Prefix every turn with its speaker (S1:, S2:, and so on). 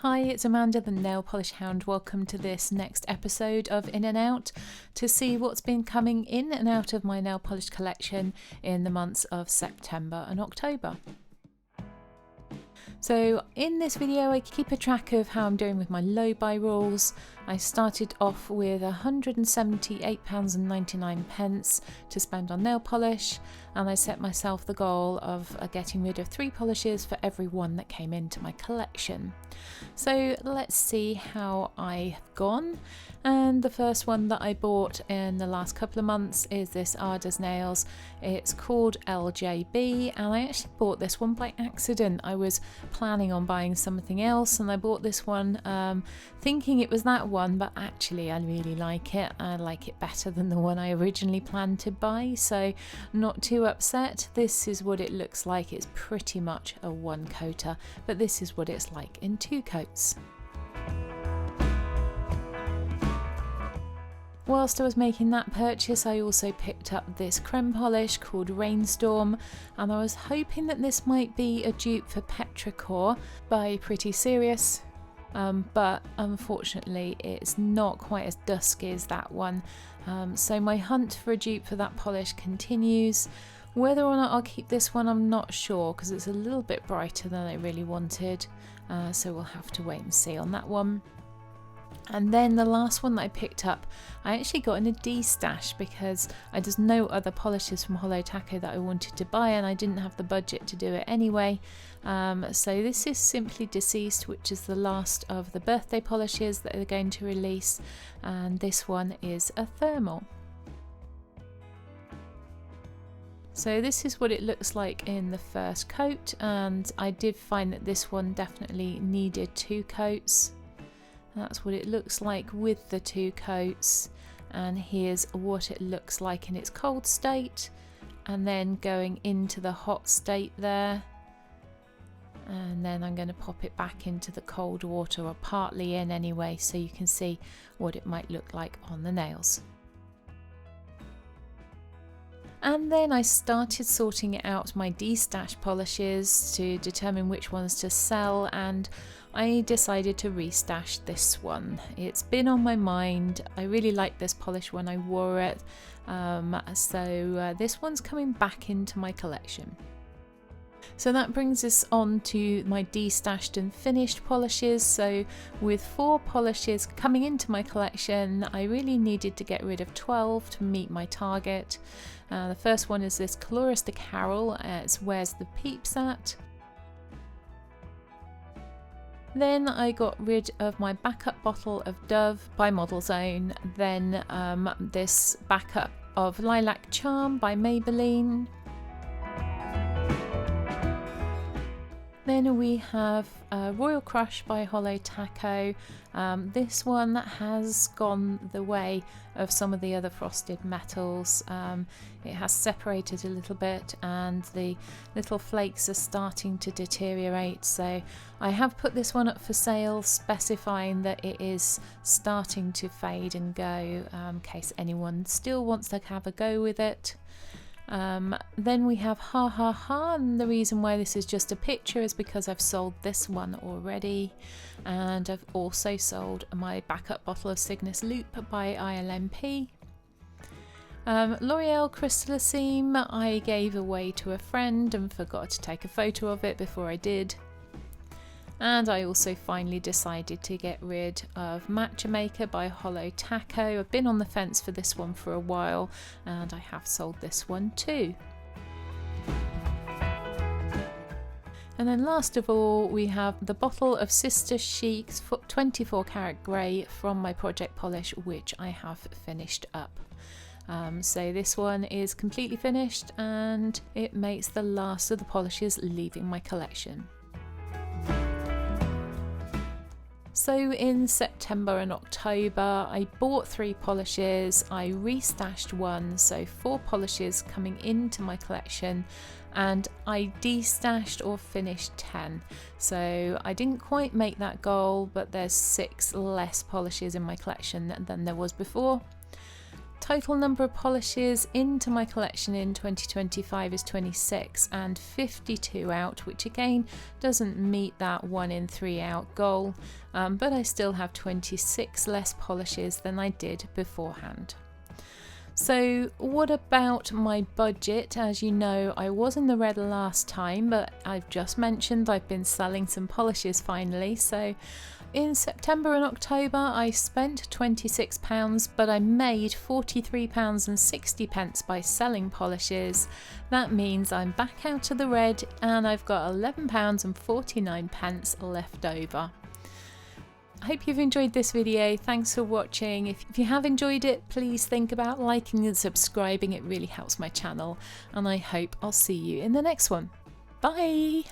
S1: Hi, it's Amanda, the Nail Polish Hound. Welcome to this next episode of In and Out to see what's been coming in and out of my nail polish collection in the months of September and October. So in this video I keep a track of how I'm doing with my low buy rules. I started off with £178.99 to spend on nail polish, and I set myself the goal of getting rid of 3 polishes for every one that came into my collection. So let's see how I've gone. And the first one that I bought in the last couple of months is this Ada's Nails. It's called LJB, and I actually bought this one by accident. I was planning on buying something else and I bought this one thinking it was that one, but actually I really like it. I like it better than the one I originally planned to buy, so not too upset. This is what it looks like. It's pretty much a 1-coater, but this is what it's like in 2 coats. Whilst I was making that purchase, I also picked up this creme polish called Rainstorm, and I was hoping that this might be a dupe for Petrichor by Pretty Serious, but unfortunately it's not quite as dusky as that one. So my hunt for a dupe for that polish continues. Whether or not I'll keep this one, I'm not sure, because it's a little bit brighter than I really wanted, so we'll have to wait and see on that one. And then the last one that I picked up, I actually got in a D-stash because there's no other polishes from Hollow Taco that I wanted to buy, and I didn't have the budget to do it anyway. So this is Simply Deceased, which is the last of the birthday polishes that they're going to release, and this one is a thermal. So this is what it looks like in the first coat, and I did find that this one definitely needed 2 coats. That's what it looks like with the 2 coats, and here's what it looks like in its cold state, and then going into the hot state there, and then I'm going to pop it back into the cold water, or partly in anyway, so you can see what it might look like on the nails. And then I started sorting out my D-stash polishes to determine which ones to sell, and I decided to restash this one. It's been on my mind. I really liked this polish when I wore it, so this one's coming back into my collection. So that brings us on to my de-stashed and finished polishes. So with 4 polishes coming into my collection, I really needed to get rid of 12 to meet my target. The first one is this Colorista Carol. It's Where's the Peeps At? Then I got rid of my backup bottle of Dove by Model Zone. Then this backup of Lilac Charm by Maybelline. Then we have Royal Crush by Hollow Taco. This one has gone the way of some of the other frosted metals. It has separated a little bit and the little flakes are starting to deteriorate, so I have put this one up for sale, specifying that it is starting to fade and go, in case anyone still wants to have a go with it. Then we have Ha Ha Ha, and the reason why this is just a picture is because I've sold this one already, and I've also sold my backup bottle of Cygnus Loop by ILMP. L'Oreal Crystalissime I gave away to a friend and forgot to take a photo of it before I did. And I also finally decided to get rid of Matcha Maker by Hollow Taco. I've been on the fence for this one for a while, and I have sold this one too. And then last of all, we have the bottle of Sister Chic's 24 karat grey from my project polish, which I have finished up. So this one is completely finished, and it makes the last of the polishes leaving my collection. So in September and October I bought 3 polishes, I restashed 1, so 4 polishes coming into my collection, and I destashed or finished 10. So I didn't quite make that goal, but there's 6 less polishes in my collection than there was before. Total number of polishes into my collection in 2025 is 26 and 52 out, which again doesn't meet that 1 in 3 out goal, but I still have 26 less polishes than I did beforehand. So what about my budget? As you know, I was in the red last time, but I've just mentioned I've been selling some polishes finally. So in September and October I spent £26, but I made £43.60 by selling polishes. That means I'm back out of the red and I've got £11.49 left over. I hope you've enjoyed this video. Thanks for watching. If you have enjoyed it, please think about liking and subscribing. It really helps my channel, and I hope I'll see you in the next one. Bye!